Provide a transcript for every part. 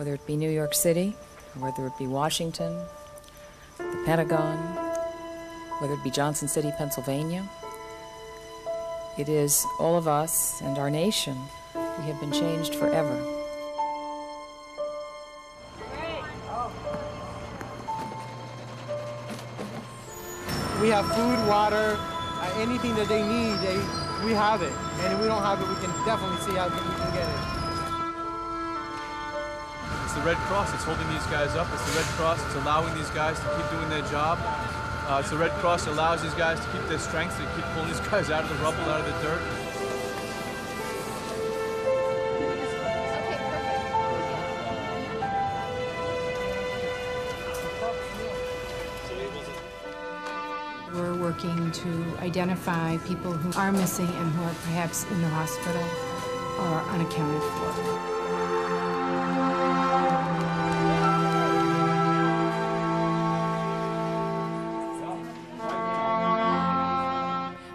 whether it be New York City, or whether it be Washington, the Pentagon, whether it be Johnson City, Pennsylvania. It is all of us and our nation. We have been changed forever. We have food, water, anything that they need, we have it. And if we don't have it, we can definitely see how we can get it. It's the Red Cross that's holding these guys up. It's the Red Cross that's allowing these guys to keep doing their job. It's the Red Cross that allows these guys to keep their strength, to keep pulling these guys out of the rubble, out of the dirt. We're working to identify people who are missing and who are perhaps in the hospital or unaccounted for.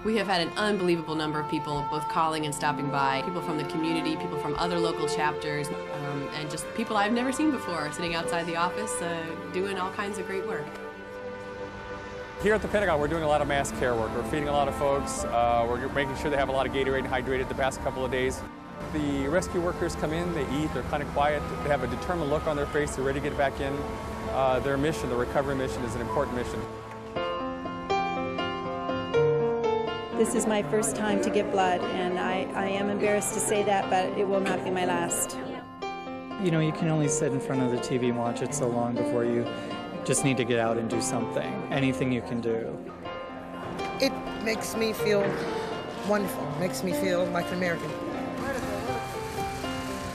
We have had an unbelievable number of people both calling and stopping by, people from the community, people from other local chapters, and just people I've never seen before sitting outside the office doing all kinds of great work. Here at the Pentagon, we're doing a lot of mass care work. We're feeding a lot of folks. We're making sure they have a lot of Gatorade and hydrated the past couple of days. The rescue workers come in, they eat, they're kind of quiet, they have a determined look on their face, they're ready to get back in. Their mission, the recovery mission, is an important mission. This is my first time to give blood, and I am embarrassed to say that, but it will not be my last. You know, you can only sit in front of the TV and watch it so long before you just need to get out and do something. Anything you can do. It makes me feel wonderful. It makes me feel like an American.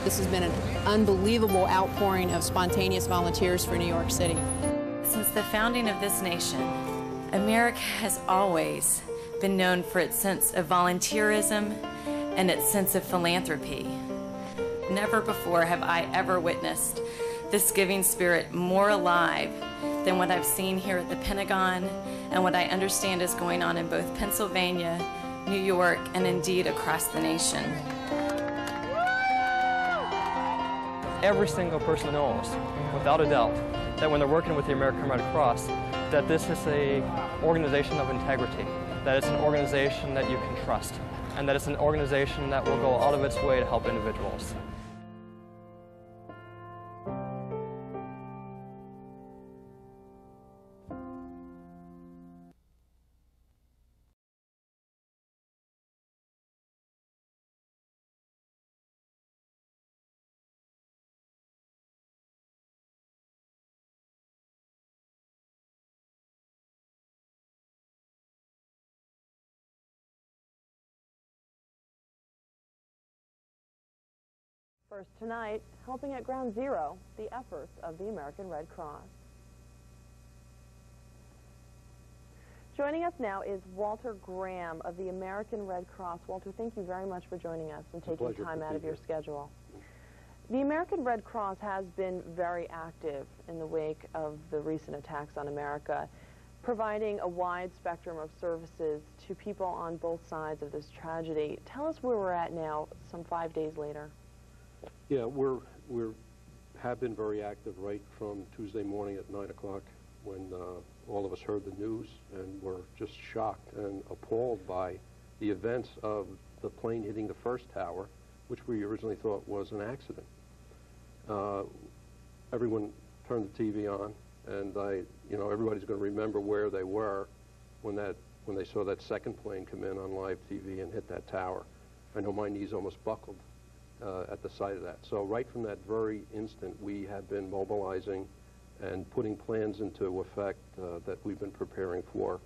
This has been an unbelievable outpouring of spontaneous volunteers for New York City. Since the founding of this nation, America has always been known for its sense of volunteerism and its sense of philanthropy. Never before have I ever witnessed this giving spirit more alive than what I've seen here at the Pentagon and what I understand is going on in both Pennsylvania, New York, and indeed across the nation. Every single person knows, without a doubt, that when they're working with the American Red Cross, that this is an organization of integrity, that it's an organization that you can trust, and that it's an organization that will go out of its way to help individuals. First tonight, helping at Ground Zero, the efforts of the American Red Cross. Joining us now is Walter Graham of the American Red Cross. Walter, thank you very much for joining us and taking time out of your schedule. The American Red Cross has been very active in the wake of the recent attacks on America, providing a wide spectrum of services to people on both sides of this tragedy. Tell us where we're at now, some 5 days later. Yeah, we have been very active right from Tuesday morning at 9 o'clock when all of us heard the news and were just shocked and appalled by the events of the plane hitting the first tower, which we originally thought was an accident. Everyone turned the TV on, and everybody's going to remember where they were when they saw that second plane come in on live TV and hit that tower. I know my knees almost buckled at the sight of that. So right from that very instant, we have been mobilizing and putting plans into effect that we've been preparing for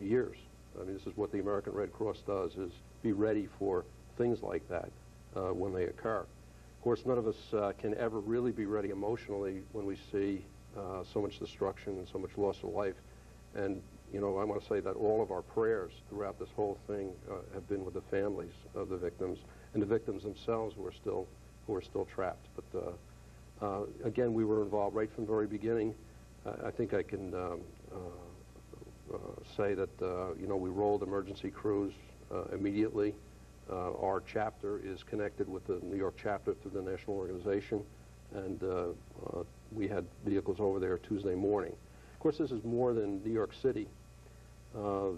years. I mean, this is what the American Red Cross does, is be ready for things like that when they occur. Of course, none of us can ever really be ready emotionally when we see so much destruction and so much loss of life. And, I want to say that all of our prayers throughout this whole thing have been with the families of the victims and the victims themselves who are still trapped. But again, we were involved right from the very beginning. I think I can say that we rolled emergency crews immediately. Our chapter is connected with the New York chapter through the national organization, and we had vehicles over there Tuesday morning. Of course, this is more than New York City.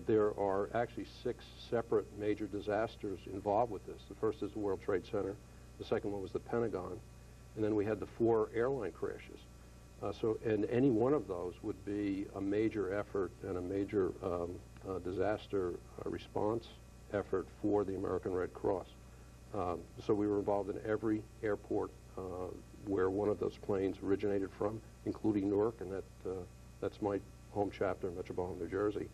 There are actually 6 separate major disasters involved with this. The first is the World Trade Center. The second one was the Pentagon. And then we had the 4 airline crashes. And any one of those would be a major effort and a major disaster response effort for the American Red Cross. So we were involved in every airport where one of those planes originated from, including Newark, and that's my home chapter in Metropolitan, New Jersey,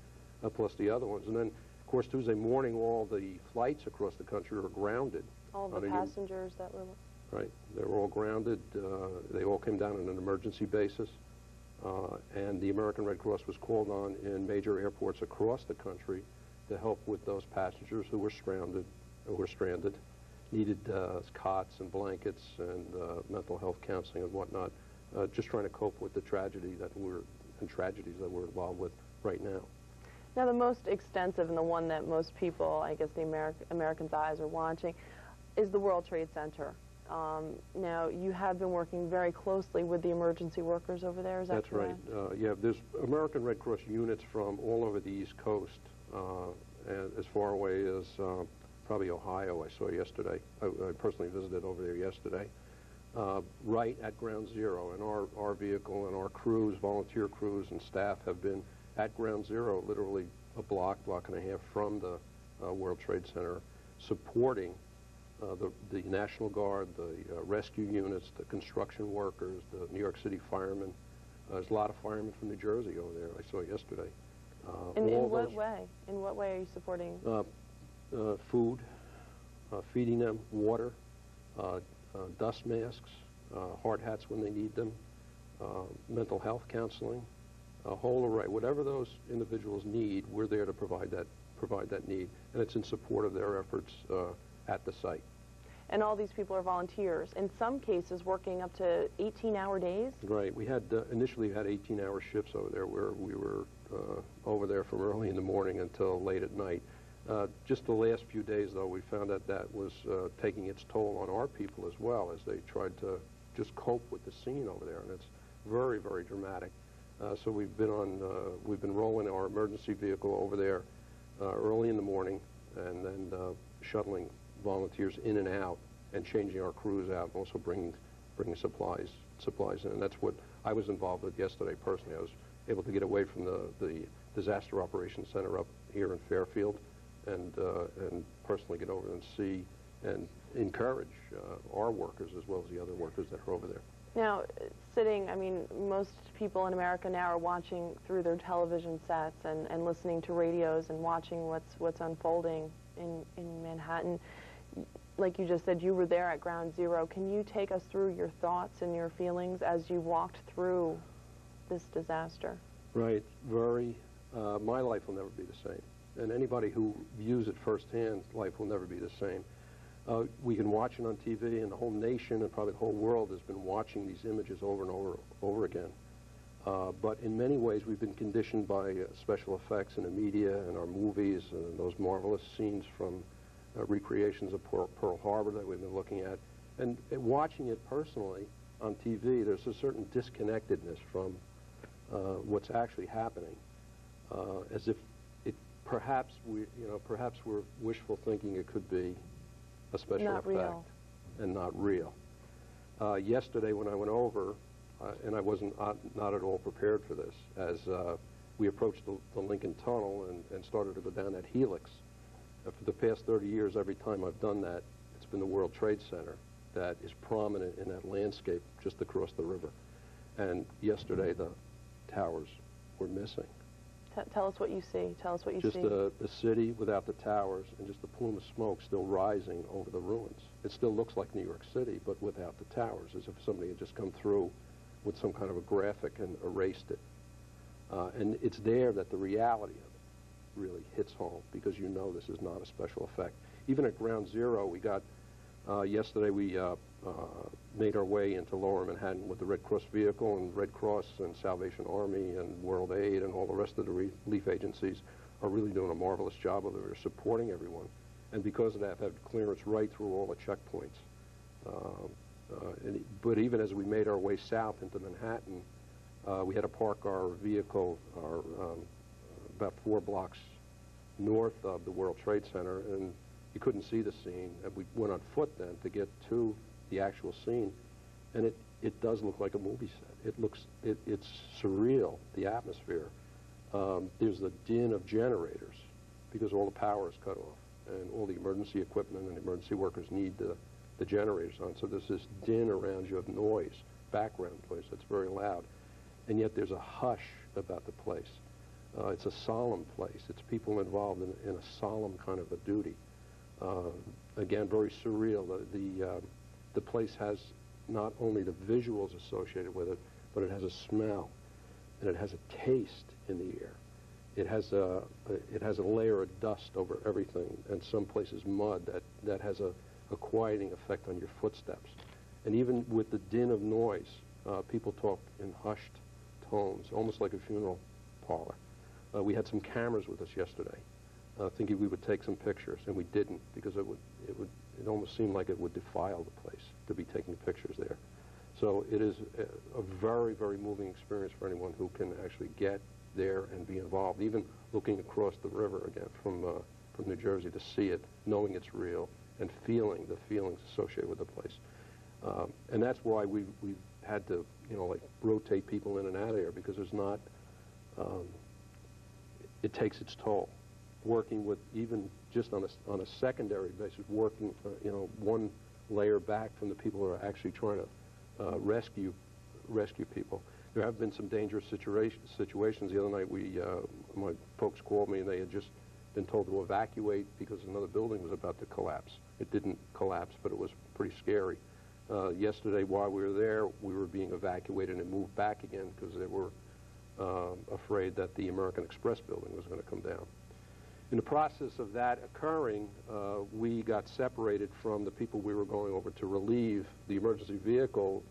plus the other ones. And then, of course, Tuesday morning, all the flights across the country were grounded. All the passengers that were... Right. They were all grounded. They all came down on an emergency basis. And the American Red Cross was called on in major airports across the country to help with those passengers who were stranded, needed cots and blankets and mental health counseling and whatnot, just trying to cope with the tragedies that we're involved with right now. Now, the most extensive and the one that most people, I guess the Americans' eyes are watching, is the World Trade Center. Now, you have been working very closely with the emergency workers over there, is that correct? That's right. Yeah, there's American Red Cross units from all over the East Coast, and as far away as probably Ohio, I saw yesterday. I personally visited over there yesterday, right at Ground Zero. And our vehicle and our crews, volunteer crews and staff have been at Ground Zero, literally a block and a half from the World Trade Center, supporting the National Guard, the rescue units, the construction workers, the New York City firemen. There's a lot of firemen from New Jersey over there, I saw yesterday. In what way? In what way are you supporting? Food, feeding them, water, dust masks, hard hats when they need them, mental health counseling, a whole array. Whatever those individuals need, we're there to provide that need, and it's in support of their efforts at the site. And all these people are volunteers, in some cases working up to 18-hour days? Right. We had initially had 18-hour shifts over there where we were over there from early in the morning until late at night. Just the last few days, though, we found that was taking its toll on our people as well, as they tried to just cope with the scene over there, and it's very, very dramatic. So we've been rolling our emergency vehicle over there early in the morning, and then shuttling volunteers in and out, and changing our crews out, and also bringing supplies in. And that's what I was involved with yesterday personally. I was able to get away from the Disaster Operations Center up here in Fairfield, and personally get over and see and encourage our workers as well as the other workers that are over there. Now, I mean, most people in America now are watching through their television sets and listening to radios and watching what's unfolding in Manhattan. Like you just said, you were there at Ground Zero. Can you take us through your thoughts and your feelings as you walked through this disaster? Right. My life will never be the same. And anybody who views it firsthand, life will never be the same. We can watch it on TV, and the whole nation and probably the whole world has been watching these images over and over again. But in many ways, we've been conditioned by special effects in the media and our movies, and those marvelous scenes from recreations of Pearl Harbor that we've been looking at. And watching it personally on TV, there's a certain disconnectedness from what's actually happening, as if perhaps we're wishful thinking it could be a special effect and not real. Yesterday when I went over, and I wasn't not at all prepared for this, as we approached the Lincoln Tunnel and started to go down that helix. For the past 30 years, every time I've done that, it's been the World Trade Center that is prominent in that landscape just across the river. And yesterday, the towers were missing. Tell us what you see. Tell us what you see. Just the city without the towers, and just the plume of smoke still rising over the ruins. It still looks like New York City, but without the towers, as if somebody had just come through with some kind of a graphic and erased it. And it's there that the reality of it really hits home, because you know this is not a special effect. Even at Ground Zero, we got, yesterday we made our way into Lower Manhattan with the Red Cross vehicle, and Red Cross and Salvation Army and World Aid and all the rest of the relief agencies are really doing a marvelous job of it. They're supporting everyone. And because of that, I've had clearance right through all the checkpoints. But even as we made our way south into Manhattan, we had to park our vehicle about 4 blocks north of the World Trade Center, and you couldn't see the scene. And we went on foot then to get to the actual scene, and it does look like a movie set. It's surreal, the atmosphere. There's the din of generators because all the power is cut off, and all the emergency equipment and emergency workers need the generators on. So there's this din around you of noise, background noise that's very loud, and yet there's a hush about the place. It's a solemn place. It's people involved in a solemn kind of a duty. Again, very surreal. The place has not only the visuals associated with it, but it has a smell, and it has a taste in the air. It has a layer of dust over everything, and some places mud that has a quieting effect on your footsteps. And even with the din of noise, people talk in hushed tones, almost like a funeral parlor. We had some cameras with us yesterday, thinking we would take some pictures, and we didn't, because it almost seemed like it would defile the place to be taking pictures there. So it is a very, very moving experience for anyone who can actually get there and be involved, even looking across the river again from New Jersey to see it, knowing it's real, and feeling the feelings associated with the place. And that's why we've had to, like rotate people in and out of there, because there's not, it takes its toll. Working with, even just on a secondary basis, working, one layer back from the people who are actually trying to rescue people. There have been some dangerous situations. The other night, my folks called me, and they had just been told to evacuate because another building was about to collapse. It didn't collapse, but it was pretty scary. Yesterday, while we were there, we were being evacuated and moved back again because they were afraid that the American Express building was going to come down. In the process of that occurring, we got separated from the people we were going over to relieve. The emergency vehicle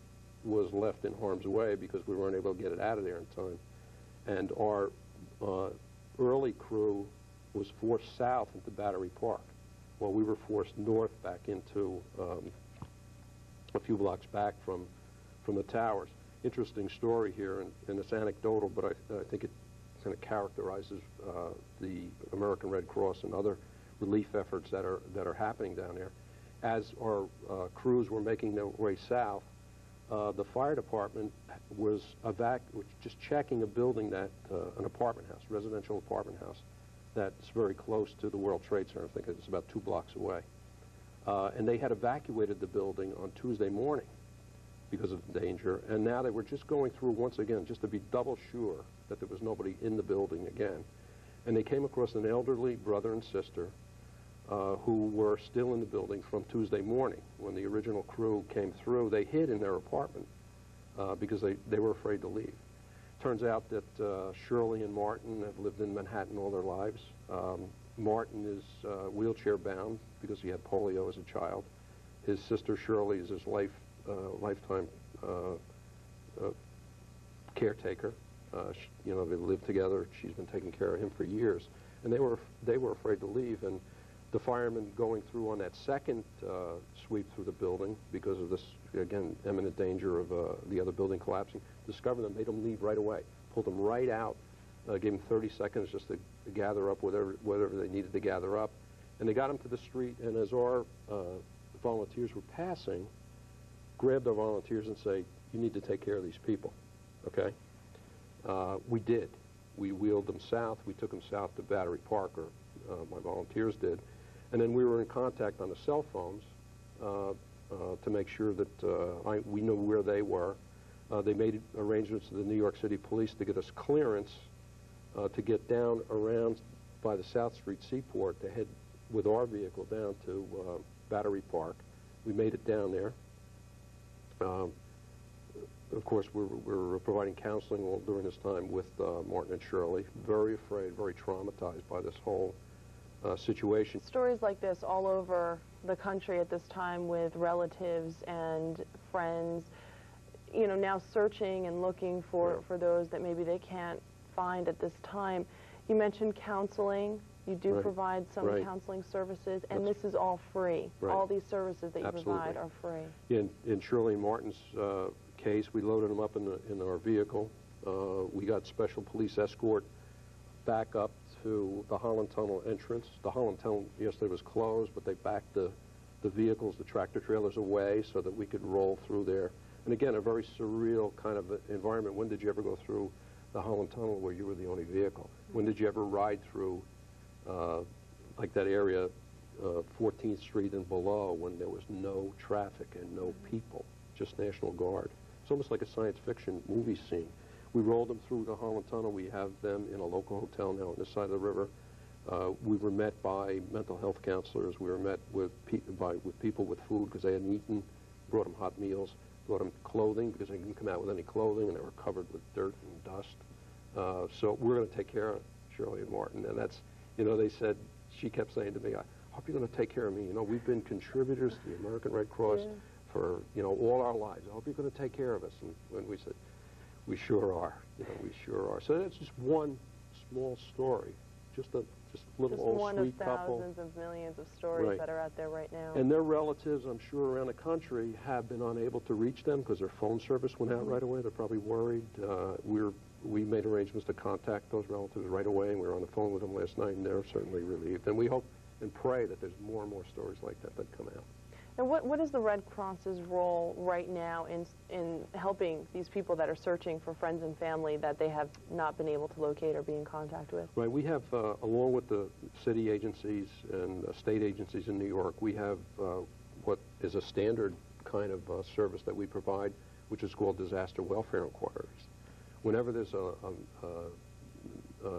was left in harm's way because we weren't able to get it out of there in time. And our early crew was forced south into Battery Park, while we were forced north back into a few blocks back from the towers. Interesting story here, and it's anecdotal, but I think it kind of characterizes the American Red Cross and other relief efforts that are happening down there. As our crews were making their way south, the fire department was just checking a building that an apartment house, residential apartment house, that's very close to the World Trade Center. I think it's about 2 blocks away, and they had evacuated the building on Tuesday morning because of the danger, and now they were just going through once again just to be double sure that there was nobody in the building again. And they came across an elderly brother and sister who were still in the building from Tuesday morning. When the original crew came through, they hid in their apartment because they were afraid to leave. Turns out that Shirley and Martin have lived in Manhattan all their lives. Martin is wheelchair bound because he had polio as a child. His sister Shirley is his lifetime caretaker. They lived together. She's been taking care of him for years, and they were afraid to leave. And the firemen going through on that second sweep through the building, because of this again imminent danger of the other building collapsing, discovered them, made them leave right away, pulled them right out, gave them 30 seconds just to gather up whatever they needed to gather up, and they got them to the street. And as our volunteers were passing, grabbed our volunteers and say, "You need to take care of these people," okay? We did. We wheeled them south. We took them south to Battery Park, or my volunteers did. And then we were in contact on the cell phones to make sure that we knew where they were. They made arrangements with the New York City Police to get us clearance to get down around by the South Street Seaport to head with our vehicle down to Battery Park. We made it down there. Of course, we're providing counseling all during this time with Martin and Shirley. Very afraid, very traumatized by this whole situation. Stories like this all over the country at this time, with relatives and friends, now searching and looking for those that maybe they can't find at this time. You mentioned counseling. You do Right. provide some Right. counseling services, and this is all free. Right. All these services that you provide Absolutely. are free. In Shirley Martin's case, we loaded him up in our vehicle. We got special police escort back up to the Holland Tunnel entrance. The Holland Tunnel yesterday was closed, but they backed the vehicles, the tractor trailers away so that we could roll through there. And again, a very surreal kind of environment. When did you ever go through the Holland Tunnel where you were the only vehicle? When did you ever ride through like that area, 14th Street and below, when there was no traffic and no people, just National Guard? It's almost like a science fiction movie scene. We rolled them through the Holland Tunnel. We have them in a local hotel now on this side of the river. We were met by mental health counselors. We were met with people with food because they hadn't eaten, brought them hot meals, brought them clothing because they didn't come out with any clothing and they were covered with dirt and dust. So we're going to take care of Shirley and Martin. And that's, you know, they said, she kept saying to me, I hope you're going to take care of me. You know, we've been contributors to the American Red Cross for, you know, all our lives. I hope you're going to take care of us. And when we said, we sure are. You know, we sure are. So that's just one small story, just a little old sweet couple. One of thousands of millions of stories that are out there right now. And their relatives, I'm sure, around the country have been unable to reach them because their phone service went out right away. They're probably worried. We made arrangements to contact those relatives right away, and we were on the phone with them last night, and they're certainly relieved. And we hope and pray that there's more and more stories like that that come out. And what is the Red Cross's role right now in helping these people that are searching for friends and family that they have not been able to locate or be in contact with? Right. We have, along with the city agencies and state agencies in New York, we have what is a standard kind of service that we provide, which is called disaster welfare inquiries. Whenever there's a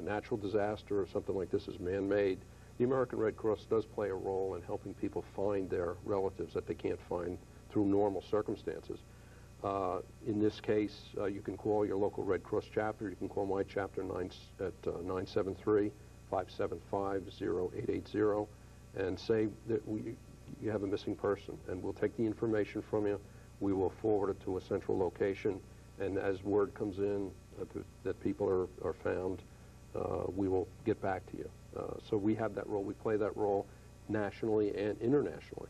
natural disaster or something like this is man-made, the American Red Cross does play a role in helping people find their relatives that they can't find through normal circumstances. In this case, you can call your local Red Cross chapter. You can call my chapter at 973-575-0880 and say that you have a missing person, and we'll take the information from you. We will forward it to a central location, and as word comes in that people are found, we will get back to you. So we have that role. We play that role nationally and internationally.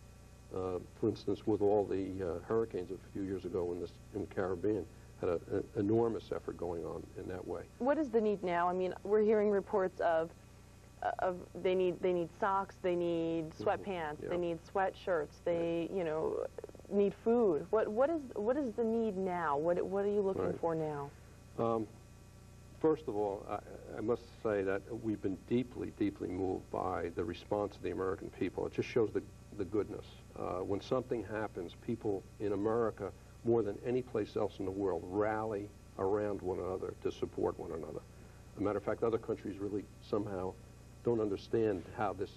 For instance, with all the hurricanes a few years ago in the Caribbean, had an enormous effort going on in that way. What is the need now? I mean, we're hearing reports of they need socks, they need sweatpants, they need sweatshirts, they need food. What is the need now? What are you looking for now? First of all, I must say that we've been deeply, deeply moved by the response of the American people. It just shows the goodness. When something happens, people in America, more than any place else in the world, rally around one another to support one another. As a matter of fact, other countries really somehow don't understand how this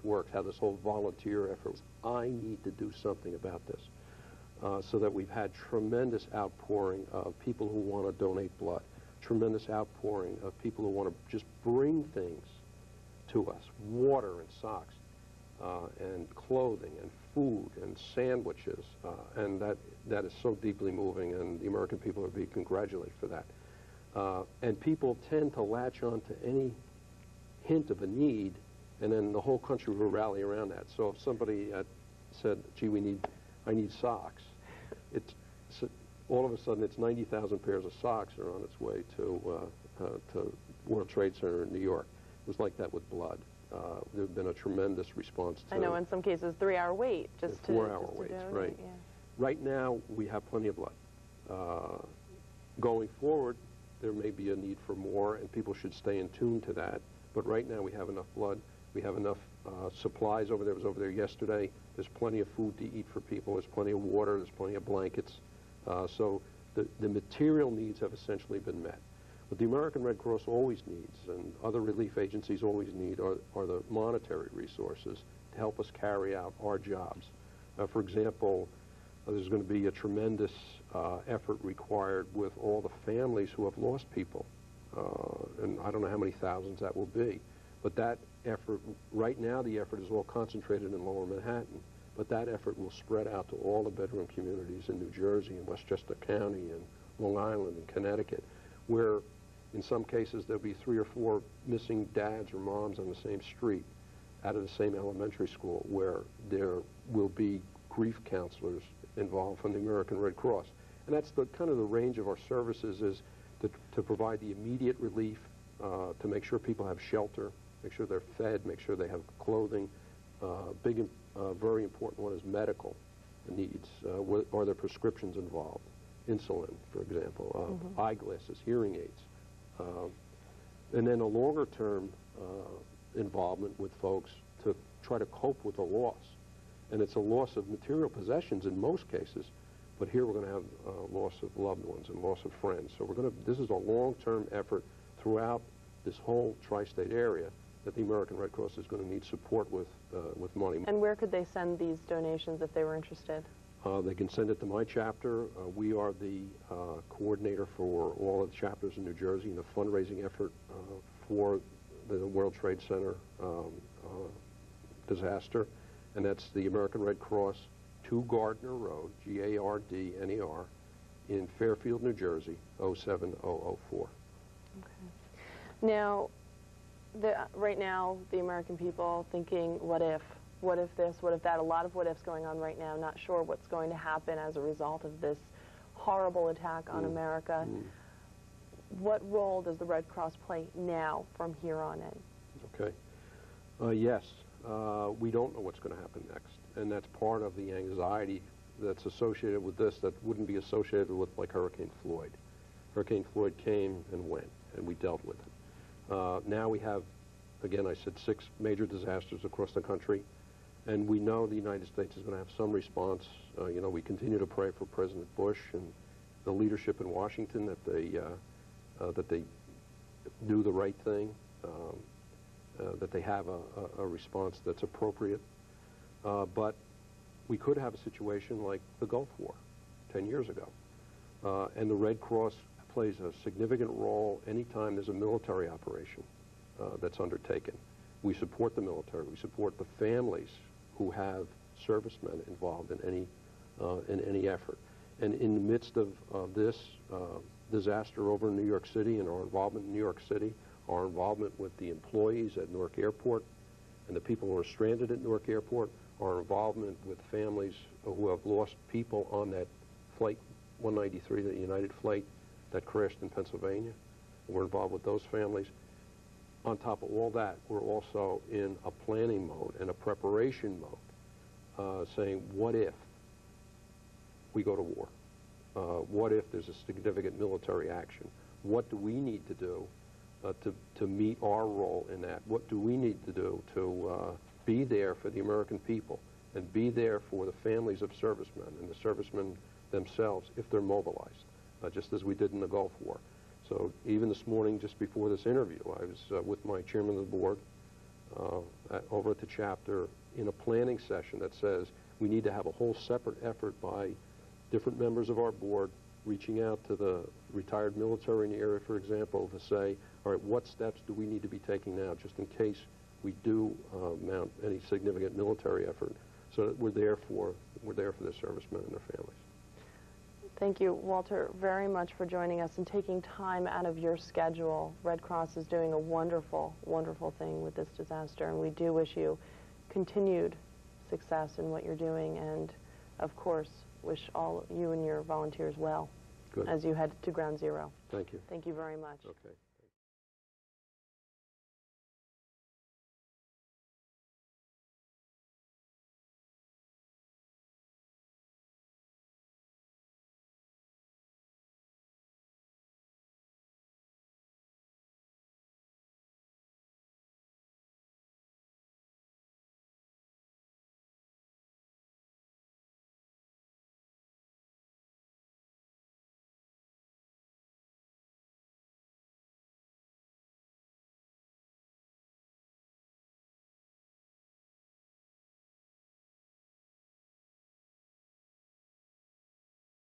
works, how this whole volunteer effort. I need to do something about this. So that we've had tremendous outpouring of people who want to donate blood. Tremendous outpouring of people who want to just bring things to us, water and socks, and clothing and food and sandwiches, and that is so deeply moving, and the American people are being congratulated for that. And people tend to latch on to any hint of a need, and then the whole country will rally around that. So if somebody said, gee, I need socks, all of a sudden, it's 90,000 pairs of socks are on its way to World Trade Center in New York. It was like that with blood. There's been a tremendous response to. I know in some cases 3-hour wait just to 4-hour waits, right? Yeah. Right now we have plenty of blood. Going forward, there may be a need for more, and people should stay in tune to that. But right now we have enough blood. We have enough supplies over there. I was over there yesterday. There's plenty of food to eat for people. There's plenty of water. There's plenty of blankets. So the material needs have essentially been met. What the American Red Cross always needs, and other relief agencies always need, are the monetary resources to help us carry out our jobs. For example, there's going to be a tremendous effort required with all the families who have lost people. And I don't know how many thousands that will be. But that effort, right now the effort is all concentrated in Lower Manhattan. But that effort will spread out to all the bedroom communities in New Jersey and Westchester County and Long Island and Connecticut, where In some cases, there'll be 3 or 4 missing dads or moms on the same street out of the same elementary school, where there will be grief counselors involved from the American Red Cross. And that's the kind of the range of our services, is to provide the immediate relief, to make sure people have shelter, make sure they're fed, make sure they have clothing. Very important one is medical needs. Are there prescriptions involved? Insulin, for example, eyeglasses, hearing aids. And then a longer-term involvement with folks to try to cope with a loss. And it's a loss of material possessions in most cases, but here we're going to have loss of loved ones and loss of friends. So this is a long-term effort throughout this whole tri-state area that the American Red Cross is going to need support with money. And where could they send these donations if they were interested? They can send it to my chapter. We are the coordinator for all of the chapters in New Jersey in the fundraising effort for the World Trade Center disaster, and that's the American Red Cross, 2 Gardner Road, Gardner, in Fairfield, New Jersey, 07004. Okay. Now, right now, the American people thinking, what if? What if this, what if that? A lot of what ifs going on right now, not sure what's going to happen as a result of this horrible attack on America. What role does the Red Cross play now from here on in? Okay. Yes, we don't know what's going to happen next, and that's part of the anxiety that's associated with this that wouldn't be associated with, like, Hurricane Floyd. Hurricane Floyd came and went, and we dealt with it. Now we have, again, I said 6 major disasters across the country. And we know the United States is going to have some response. You know, we continue to pray for President Bush and the leadership in Washington that they do the right thing, that they have a response that's appropriate. But we could have a situation like the Gulf War 10 years ago. And the Red Cross plays a significant role anytime there's a military operation that's undertaken. We support the military. We support the families who have servicemen involved in any effort. And in the midst of this disaster over in New York City and our involvement in New York City, our involvement with the employees at Newark Airport and the people who are stranded at Newark Airport, our involvement with families who have lost people on that Flight 193, the United flight that crashed in Pennsylvania. We're involved with those families. On top of all that, we're also in a planning mode and a preparation mode, saying, what if we go to war? What if there's a significant military action? What do we need to do to meet our role in that? What do we need to do to be there for the American people and be there for the families of servicemen and the servicemen themselves if they're mobilized, just as we did in the Gulf War? So even this morning, just before this interview, I was with my chairman of the board over at the chapter in a planning session that says we need to have a whole separate effort by different members of our board reaching out to the retired military in the area, for example, to say, all right, what steps do we need to be taking now just in case we do mount any significant military effort, so that we're there for the servicemen and their families. Thank you, Walter, very much for joining us and taking time out of your schedule. Red Cross is doing a wonderful, wonderful thing with this disaster, and we do wish you continued success in what you're doing, and, of course, wish all you and your volunteers well as you head to Ground Zero. Thank you. Thank you very much. Okay.